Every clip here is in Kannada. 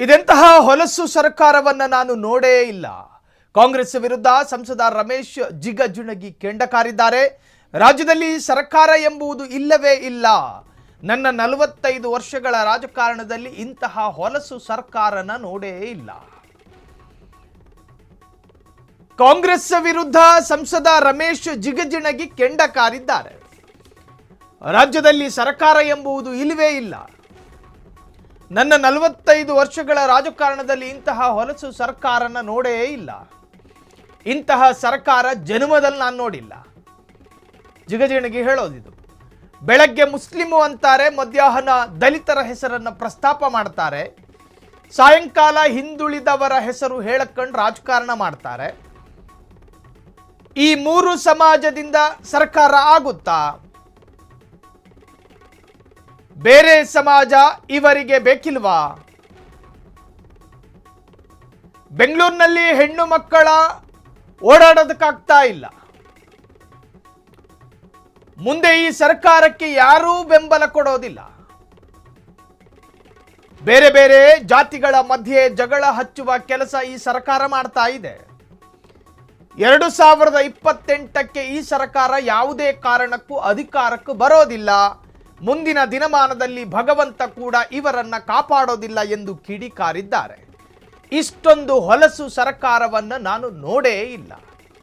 ಇದೆಂತಹ ಹೊಲಸು ಸರ್ಕಾರವನ್ನ ನಾನು ನೋಡೇ ಇಲ್ಲ. ಕಾಂಗ್ರೆಸ್ ವಿರುದ್ಧ ಸಂಸದ ರಮೇಶ್ ಜಿಗಜಿಣಗಿ ಕೆಂಡಕಾರಿದ್ದಾರೆ. ರಾಜ್ಯದಲ್ಲಿ ಸರ್ಕಾರ ಎಂಬುದು ಇಲ್ಲವೇ ಇಲ್ಲ. ನನ್ನ 45 ವರ್ಷಗಳ ರಾಜಕಾರಣದಲ್ಲಿ ಇಂತಹ ಹೊಲಸು ಸರ್ಕಾರನ ನೋಡೇ ಇಲ್ಲ. ಕಾಂಗ್ರೆಸ್ ವಿರುದ್ಧ ಸಂಸದ ರಮೇಶ್ ಜಿಗಜಿಣಗಿ ಕೆಂಡಕಾರಿದ್ದಾರೆ. ರಾಜ್ಯದಲ್ಲಿ ಸರ್ಕಾರ ಎಂಬುದು ಇಲ್ಲವೇ ಇಲ್ಲ. ನನ್ನ 45 ವರ್ಷಗಳ ರಾಜಕಾರಣದಲ್ಲಿ ಇಂತಹ ಹೊಲಸು ಸರ್ಕಾರನ ನೋಡೇ ಇಲ್ಲ. ಇಂತಹ ಸರ್ಕಾರ ಜನ್ಮದಲ್ಲಿ ನಾನು ನೋಡಿಲ್ಲ. ಜಿಗಜಿಣಗಿ ಹೇಳೋದಿದು. ಬೆಳಗ್ಗೆ ಮುಸ್ಲಿಮು ಅಂತಾರೆ, ಮಧ್ಯಾಹ್ನ ದಲಿತರ ಹೆಸರನ್ನು ಪ್ರಸ್ತಾಪ ಮಾಡ್ತಾರೆ, ಸಾಯಂಕಾಲ ಹಿಂದುಳಿದವರ ಹೆಸರು ಹೇಳಕೊಂಡು ರಾಜಕಾರಣ ಮಾಡ್ತಾರೆ. ಈ ಮೂರು ಸಮಾಜದಿಂದ ಸರ್ಕಾರ ಆಗುತ್ತಾ? ಬೇರೆ ಸಮಾಜ ಇವರಿಗೆ ಬೇಕಿಲ್ವಾ? ಬೆಂಗಳೂರಿನಲ್ಲಿ ಹೆಣ್ಣು ಮಕ್ಕಳ ಓಡಾಡೋದಕ್ಕಾಗ್ತಾ ಇಲ್ಲ. ಮುಂದೆ ಈ ಸರ್ಕಾರಕ್ಕೆ ಯಾರೂ ಬೆಂಬಲ ಕೊಡೋದಿಲ್ಲ. ಬೇರೆ ಬೇರೆ ಜಾತಿಗಳ ಮಧ್ಯೆ ಜಗಳ ಹಚ್ಚುವ ಕೆಲಸ ಈ ಸರ್ಕಾರ ಮಾಡ್ತಾ ಇದೆ. 2028ಕ್ಕೆ ಈ ಸರ್ಕಾರ ಯಾವುದೇ ಕಾರಣಕ್ಕೂ ಅಧಿಕಾರಕ್ಕೂ ಬರೋದಿಲ್ಲ. ಮುಂದಿನ ದಿನಮಾನದಲ್ಲಿ ಭಗವಂತ ಕೂಡ ಇವರನ್ನ ಕಾಪಾಡೋದಿಲ್ಲ ಎಂದು ಕಿಡಿಕಾರಿದ್ದಾರೆ. ಇಷ್ಟೊಂದು ಹೊಲಸು ಸರ್ಕಾರವನ್ನು ನಾನು ನೋಡೇ ಇಲ್ಲ.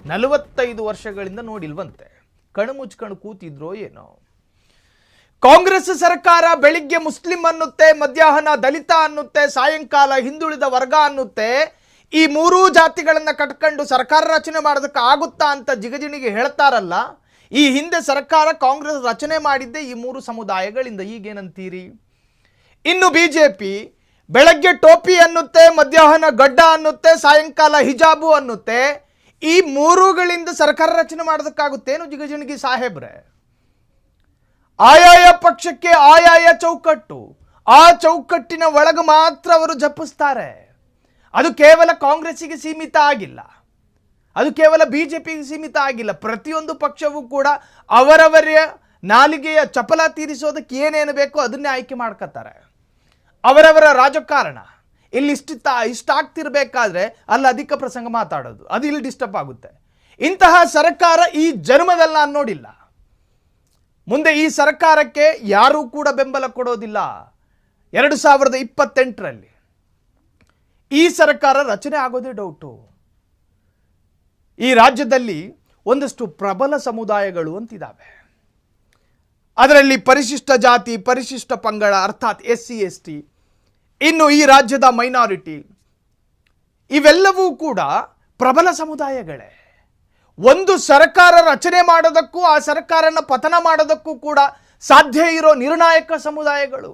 45 ವರ್ಷಗಳಿಂದ ನೋಡಿಲ್ವಂತೆ. ಕಣ್ಣು ಮುಚ್ಕೊಂಡು ಕೂತಿದ್ರೋ ಏನೋ. ಕಾಂಗ್ರೆಸ್ ಸರ್ಕಾರ ಬೆಳಿಗ್ಗೆ ಮುಸ್ಲಿಂ ಅನ್ನುತ್ತೆ, ಮಧ್ಯಾಹ್ನ ದಲಿತ ಅನ್ನುತ್ತೆ, ಸಾಯಂಕಾಲ ಹಿಂದುಳಿದ ವರ್ಗ ಅನ್ನುತ್ತೆ. ಈ ಮೂರೂ ಜಾತಿಗಳನ್ನ ಕಟ್ಕೊಂಡು ಸರ್ಕಾರ ರಚನೆ ಮಾಡೋದಕ್ಕೆ ಆಗುತ್ತಾ ಅಂತ ಜಿಗಜಿಣಿಗೆ ಹೇಳ್ತಾರಲ್ಲ. ಈ ಹಿಂದೆ ಸರ್ಕಾರ ಕಾಂಗ್ರೆಸ್ ರಚನೆ ಮಾಡಿದ್ದೆ ಈ ಮೂರು ಸಮುದಾಯಗಳಿಂದ. ಈಗೇನಂತೀರಿ? ಇನ್ನು ಬಿಜೆಪಿ ಬೆಳಗ್ಗೆ ಟೋಪಿ ಅನ್ನುತ್ತೆ, ಮಧ್ಯಾಹ್ನ ಗಡ್ಡ ಅನ್ನುತ್ತೆ, ಸಾಯಂಕಾಲ ಹಿಜಾಬು ಅನ್ನುತ್ತೆ. ಈ ಮೂರುಗಳಿಂದ ಸರ್ಕಾರ ರಚನೆ ಮಾಡೋದಕ್ಕಾಗುತ್ತೇನು ಜಿಗಜಿಣಗಿ ಸಾಹೇಬ್ರೆ? ಆಯಾಯ ಪಕ್ಷಕ್ಕೆ ಆಯಾಯ ಚೌಕಟ್ಟು, ಆ ಚೌಕಟ್ಟಿನ ಒಳಗೆ ಮಾತ್ರ ಅವರು ಜಪಿಸ್ತಾರೆ. ಅದು ಕೇವಲ ಕಾಂಗ್ರೆಸ್ಸಿಗೆ ಸೀಮಿತ ಆಗಿಲ್ಲ, ಅದು ಕೇವಲ ಬಿಜೆಪಿಗೆ ಸೀಮಿತ ಆಗಿಲ್ಲ. ಪ್ರತಿಯೊಂದು ಪಕ್ಷವೂ ಕೂಡ ಅವರವರ ನಾಲಿಗೆಯ ಚಪಲ ತೀರಿಸೋದಕ್ಕೆ ಏನೇನು ಬೇಕೋ ಅದನ್ನೇ ಆಯ್ಕೆ ಮಾಡ್ಕೋತಾರೆ. ಅವರವರ ರಾಜಕಾರಣ ಇಲ್ಲಿ ಇಷ್ಟ ಆಗ್ತಿರ್ಬೇಕಾದ್ರೆ ಅಲ್ಲಿ ಅಧಿಕ ಪ್ರಸಂಗ ಮಾತಾಡೋದು, ಅದು ಇಲ್ಲಿ ಡಿಸ್ಟರ್ಬ್ ಆಗುತ್ತೆ. ಇಂತಹ ಸರ್ಕಾರ ಈ ಜನ್ಮದಲ್ಲಿ ನಾನು ನೋಡಿಲ್ಲ. ಮುಂದೆ ಈ ಸರ್ಕಾರಕ್ಕೆ ಯಾರೂ ಕೂಡ ಬೆಂಬಲ ಕೊಡೋದಿಲ್ಲ. 2028ರಲ್ಲಿ ಈ ಸರ್ಕಾರ ರಚನೆ ಆಗೋದೇ ಡೌಟು. ಈ ರಾಜ್ಯದಲ್ಲಿ ಒಂದಷ್ಟು ಪ್ರಬಲ ಸಮುದಾಯಗಳು ಅಂತಿದ್ದಾವೆ. ಅದರಲ್ಲಿ ಪರಿಶಿಷ್ಟ ಜಾತಿ, ಪರಿಶಿಷ್ಟ ಪಂಗಡ ಅರ್ಥಾತ್ SC ST, ಇನ್ನು ಈ ರಾಜ್ಯದ ಮೈನಾರಿಟಿ, ಇವೆಲ್ಲವೂ ಕೂಡ ಪ್ರಬಲ ಸಮುದಾಯಗಳೇ. ಒಂದು ಸರ್ಕಾರ ರಚನೆ ಮಾಡೋದಕ್ಕೂ ಆ ಸರ್ಕಾರನ ಪತನ ಮಾಡೋದಕ್ಕೂ ಕೂಡ ಸಾಧ್ಯ ಇರೋ ನಿರ್ಣಾಯಕ ಸಮುದಾಯಗಳು.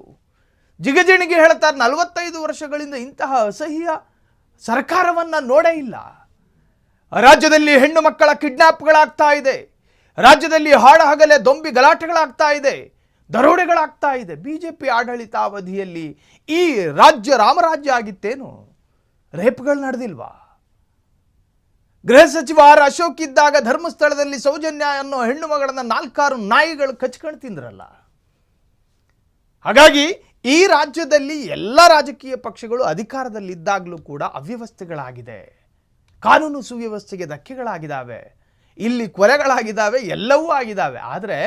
ಜಿಗಜಿಣಿಗೆ ಹೇಳ್ತಾರೆ, 45 ವರ್ಷಗಳಿಂದ ಇಂತಹ ಅಸಹ್ಯ ಸರ್ಕಾರವನ್ನು ನೋಡೇ ಇಲ್ಲ. ರಾಜ್ಯದಲ್ಲಿ ಹೆಣ್ಣು ಮಕ್ಕಳ ಕಿಡ್ನಾಪ್ಗಳಾಗ್ತಾ ಇದೆ. ರಾಜ್ಯದಲ್ಲಿ ಹಾಡಹಗಲೇ ದೊಂಬಿ ಗಲಾಟೆಗಳಾಗ್ತಾ ಇದೆ, ದರೋಡೆಗಳಾಗ್ತಾ ಇದೆ. ಬಿಜೆಪಿ ಆಡಳಿತಾವಧಿಯಲ್ಲಿ ಈ ರಾಜ್ಯ ರಾಮರಾಜ್ಯ ಆಗಿತ್ತೇನು? ರೇಪ್ಗಳು ನಡೆದಿಲ್ವಾ? ಗೃಹ ಸಚಿವ ಅಶೋಕ್ ಇದ್ದಾಗ ಧರ್ಮಸ್ಥಳದಲ್ಲಿ ಸೌಜನ್ಯ ಅನ್ನೋ ಹೆಣ್ಣು ಮಗಳನ್ನ 4 ನಾಯಿಗಳು ಕಚ್ಕೊಂಡು ತಿಂದ್ರಲ್ಲ. ಹಾಗಾಗಿ ಈ ರಾಜ್ಯದಲ್ಲಿ ಎಲ್ಲ ರಾಜಕೀಯ ಪಕ್ಷಗಳು ಅಧಿಕಾರದಲ್ಲಿದ್ದಾಗಲೂ ಕೂಡ ಅವ್ಯವಸ್ಥೆಗಳಾಗಿದೆ, ಕಾನೂನು ಸುವ್ಯವಸ್ಥೆಗೆ ಧಕ್ಕೆಗಳಾಗಿದ್ದಾವೆ, ಇಲ್ಲಿ ಕೊಲೆಗಳಾಗಿದ್ದಾವೆ, ಎಲ್ಲವೂ ಆಗಿದ್ದಾವೆ. ಆದರೆ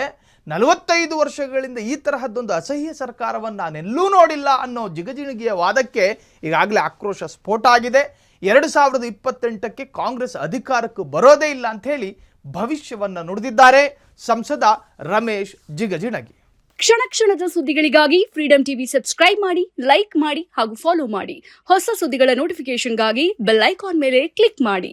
45 ವರ್ಷಗಳಿಂದ ಈ ತರಹದ್ದೊಂದು ಅಸಹ್ಯ ಸರ್ಕಾರವನ್ನು ನಾನೆಲ್ಲೂ ನೋಡಿಲ್ಲ ಅನ್ನೋ ಜಿಗಜಿಣಗಿಯ ವಾದಕ್ಕೆ ಈಗಾಗಲೇ ಆಕ್ರೋಶ ಸ್ಫೋಟ ಆಗಿದೆ. 2028ಕ್ಕೆ ಕಾಂಗ್ರೆಸ್ ಅಧಿಕಾರಕ್ಕೆ ಬರೋದೇ ಇಲ್ಲ ಅಂತ ಹೇಳಿ ಭವಿಷ್ಯವನ್ನು ನುಡಿದಿದ್ದಾರೆ ಸಂಸದ ರಮೇಶ್ ಜಿಗಜಿಣಗಿ. ಕ್ಷಣ ಕ್ಷಣದ ಸುದ್ದಿಗಳಿಗಾಗಿ ಫ್ರೀಡಂ ಟಿವಿ ಸಬ್ಸ್ಕ್ರೈಬ್ ಮಾಡಿ, ಲೈಕ್ ಮಾಡಿ ಹಾಗೂ ಫಾಲೋ ಮಾಡಿ. ಹೊಸ ಸುದ್ದಿಗಳ ನೋಟಿಫಿಕೇಶನ್ಗಾಗಿ ಬೆಲ್ ಐಕಾನ್ ಮೇಲೆ ಕ್ಲಿಕ್ ಮಾಡಿ.